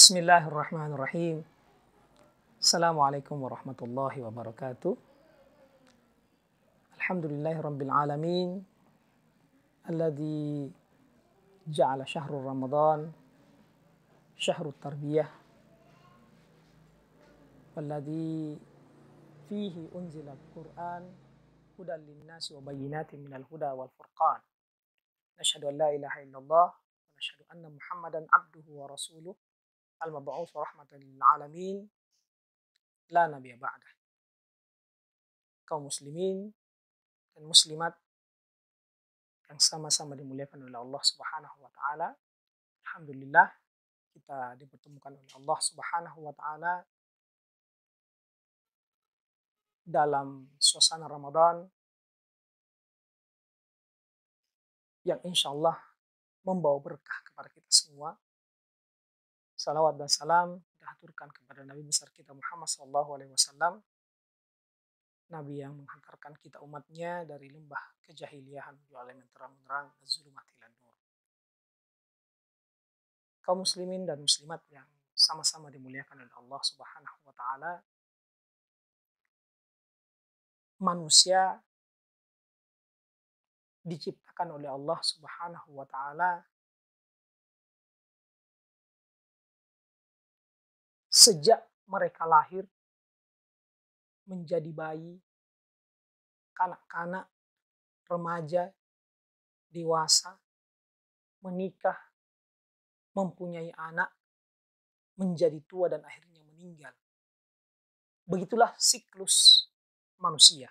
Bismillahirrahmanirrahim. Assalamualaikum warahmatullahi wabarakatuh. Alhamdulillahi rabbil alamin. Alladzi ja'ala syahrul Ramadan syahrut tarbiyah. Walladzi fihi unzilal Qur'an hudan linnasi wa bayyinatin minal huda wal furqan. Nashhadu an la ilaha illallah wa nashhadu anna Muhammadan abduhu wa rasuluh al-mab'uts rahmatan lil alamin. La nabiyya ba'dah. Kaum muslimin dan muslimat yang sama-sama dimuliakan oleh Allah Subhanahu wa taala. Alhamdulillah kita dipertemukan oleh Allah Subhanahu wa taala dalam suasana Ramadan yang insya Allah membawa berkah kepada kita semua. Salawat dan salam kita haturkan kepada Nabi besar kita Muhammad SAW, Nabi yang menghantarkan kita umatnya dari lembah kejahiliahan menuju alam yang terang-terang dan zulumatil nur. Kaum muslimin dan muslimat yang sama-sama dimuliakan oleh Allah Subhanahu wa taala. Manusia diciptakan oleh Allah Subhanahu wa taala sejak mereka lahir menjadi bayi, kanak-kanak, remaja, dewasa, menikah, mempunyai anak, menjadi tua dan akhirnya meninggal. Begitulah siklus manusia.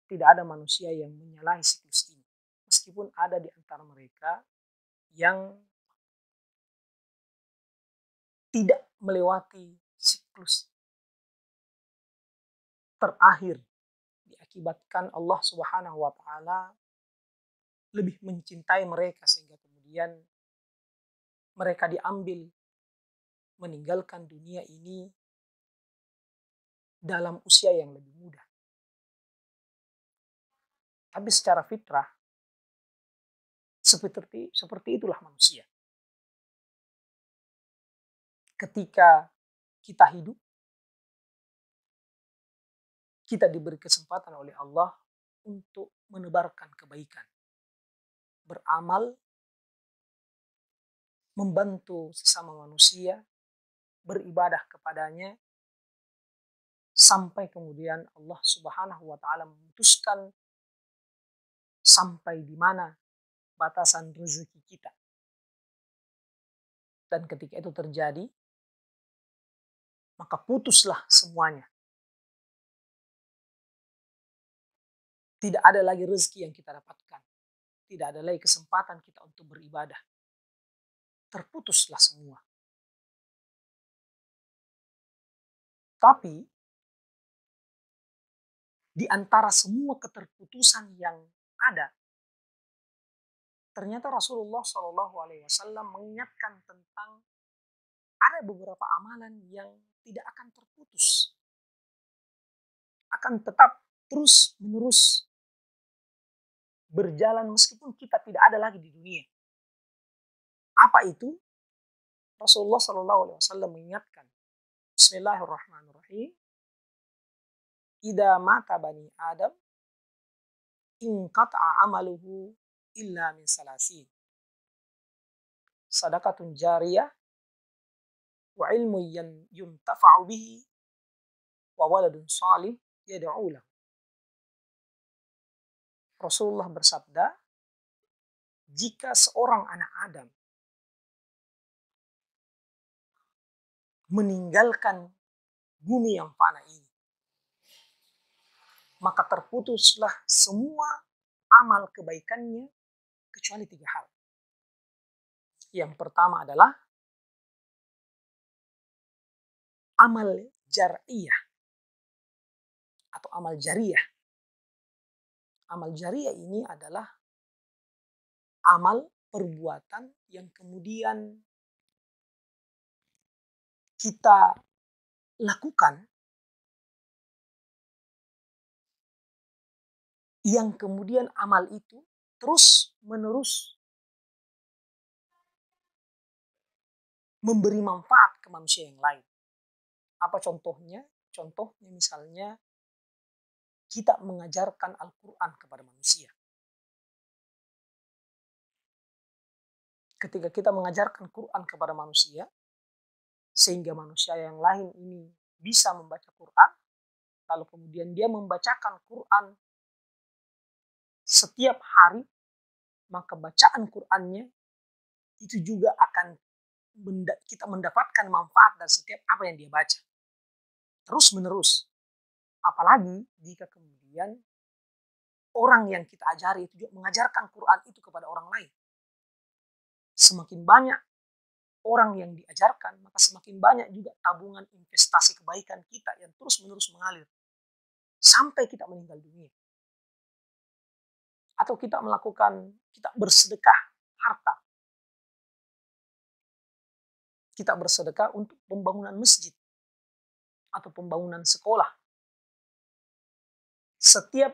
Tidak ada manusia yang menyalahi siklus ini. Meskipun ada di antara mereka yang tidak melewati siklus terakhir, diakibatkan Allah Subhanahu wa taala lebih mencintai mereka sehingga kemudian mereka diambil meninggalkan dunia ini dalam usia yang lebih muda. Tapi secara fitrah seperti itulah manusia. Ketika kita hidup, kita diberi kesempatan oleh Allah untuk menebarkan kebaikan, beramal, membantu sesama manusia, beribadah kepadanya, sampai kemudian Allah Subhanahu wa taala memutuskan sampai di mana batasan rezeki kita. Dan ketika itu terjadi, maka putuslah semuanya. Tidak ada lagi rezeki yang kita dapatkan. Tidak ada lagi kesempatan kita untuk beribadah. Terputuslah semua. Tapi di antara semua keterputusan yang ada, ternyata Rasulullah SAW mengingatkan tentang ada beberapa amalan yang tidak akan terputus, akan tetap terus menerus berjalan meskipun kita tidak ada lagi di dunia. Apa itu? Rasulullah SAW mengingatkan, Bismillahirrahmanirrahim. Idza mata bani Adam inqata'a amaluhu illa min salasin. Sadaqatun jariyah wa ilmu yuntafa'u bihi wa waladun salih yad'u lahu. Rasulullah bersabda, jika seorang anak Adam meninggalkan bumi yang fana ini, maka terputuslah semua amal kebaikannya kecuali 3 hal. Yang pertama adalah amal jariyah atau amal jariyah. Amal jariyah ini adalah amal perbuatan yang kemudian kita lakukan, yang kemudian amal itu terus menerus memberi manfaat ke manusia yang lain. Apa contohnya? Contohnya misalnya kita mengajarkan Al-Quran kepada manusia. Ketika kita mengajarkan Quran kepada manusia, sehingga manusia yang lain ini bisa membaca Quran, lalu kemudian dia membacakan Quran setiap hari, maka bacaan Qurannya itu juga akan kita mendapatkan manfaat dari setiap apa yang dia baca. Terus menerus. Apalagi jika kemudian orang yang kita ajari itu juga mengajarkan Quran itu kepada orang lain. Semakin banyak orang yang diajarkan, maka semakin banyak juga tabungan investasi kebaikan kita yang terus menerus mengalir. Sampai kita meninggal dunia. Atau kita bersedekah harta. Kita bersedekah untuk pembangunan masjid. Atau pembangunan sekolah. Setiap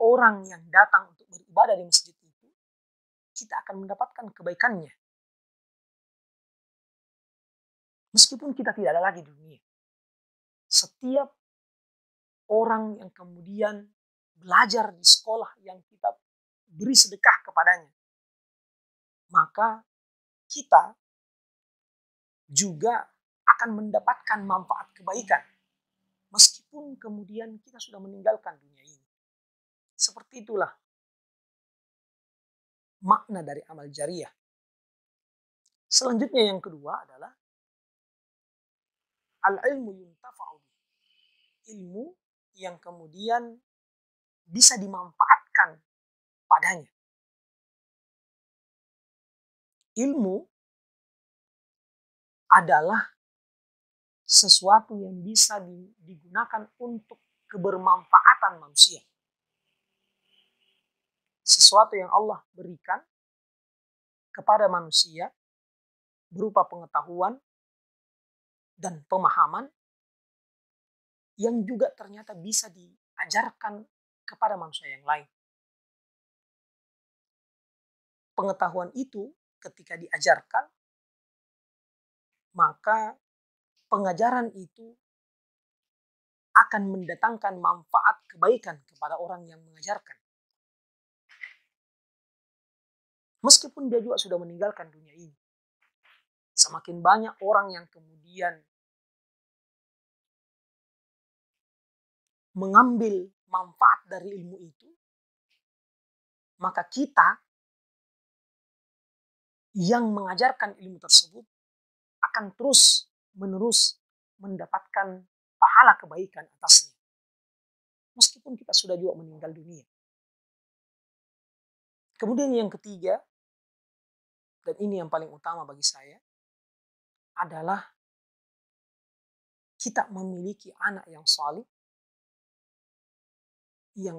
orang yang datang untuk beribadah di masjid itu, kita akan mendapatkan kebaikannya. Meskipun kita tidak ada lagi di dunia. Setiap orang yang kemudian belajar di sekolah yang kita beri sedekah kepadanya, maka kita juga akan mendapatkan manfaat kebaikan. Meskipun kemudian kita sudah meninggalkan dunia ini. Seperti itulah makna dari amal jariah. Selanjutnya yang kedua adalah al-ilmu yuntafa'u. Ilmu yang kemudian bisa dimanfaatkan padanya. Ilmu adalah sesuatu yang bisa digunakan untuk kebermanfaatan manusia. Sesuatu yang Allah berikan kepada manusia berupa pengetahuan dan pemahaman yang juga ternyata bisa diajarkan kepada manusia yang lain. Pengetahuan itu ketika diajarkan, maka pengajaran itu akan mendatangkan manfaat kebaikan kepada orang yang mengajarkan. Meskipun dia juga sudah meninggalkan dunia ini. Semakin banyak orang yang kemudian mengambil manfaat dari ilmu itu, maka kita yang mengajarkan ilmu tersebut akan terus menerus mendapatkan pahala kebaikan atasnya. Meskipun kita sudah juga meninggal dunia. Kemudian yang ketiga, dan ini yang paling utama bagi saya, adalah kita memiliki anak yang salih, yang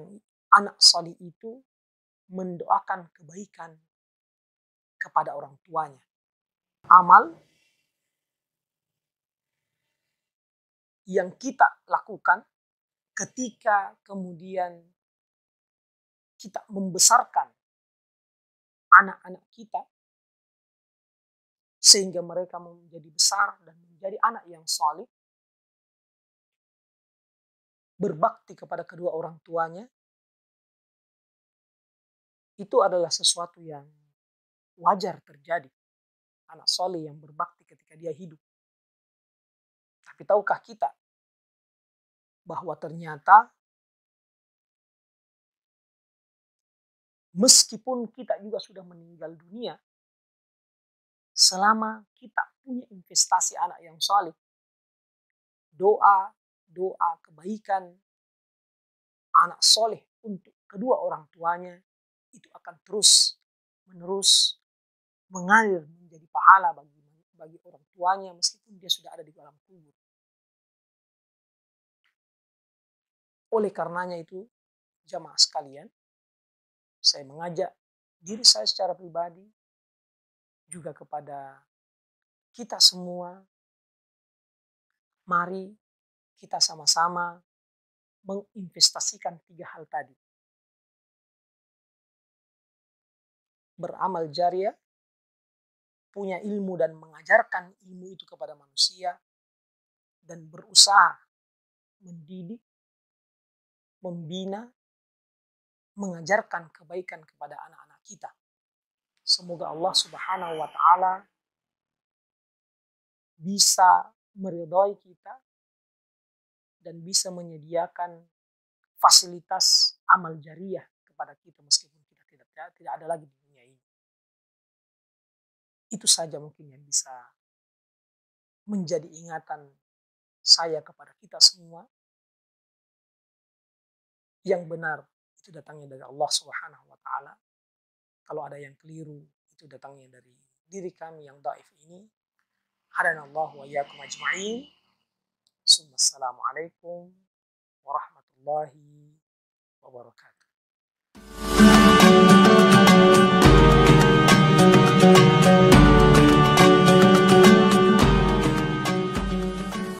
anak salih itu mendoakan kebaikan kepada orang tuanya. Amal yang kita lakukan ketika kemudian kita membesarkan anak-anak kita sehingga mereka menjadi besar dan menjadi anak yang salih, berbakti kepada kedua orang tuanya, itu adalah sesuatu yang wajar terjadi. Anak salih yang berbakti ketika dia hidup. Tapi tahukah kita bahwa ternyata meskipun kita juga sudah meninggal dunia, selama kita punya investasi anak yang salih, doa kebaikan anak soleh untuk kedua orang tuanya itu akan terus menerus mengalir menjadi pahala bagi orang tuanya meskipun dia sudah ada di dalam kubur. Oleh karenanya itu, jamaah sekalian, saya mengajak diri saya secara pribadi juga kepada kita semua, mari kita sama-sama menginvestasikan 3 hal tadi. Beramal jariah, punya ilmu dan mengajarkan ilmu itu kepada manusia dan berusaha mendidik, membina, mengajarkan kebaikan kepada anak-anak kita. Semoga Allah Subhanahu wa taala bisa meridhai kita dan bisa menyediakan fasilitas amal jariah kepada kita meskipun kita tidak ada lagi di dunia ini. Itu saja mungkin yang bisa menjadi ingatan saya kepada kita semua. Yang benar itu datangnya dari Allah Subhanahu wa taala. Kalau ada yang keliru itu datangnya dari diri kami yang dhaif ini. Hadanallahu wa iyyakum ajma'in. Assalamualaikum warahmatullahi wabarakatuh.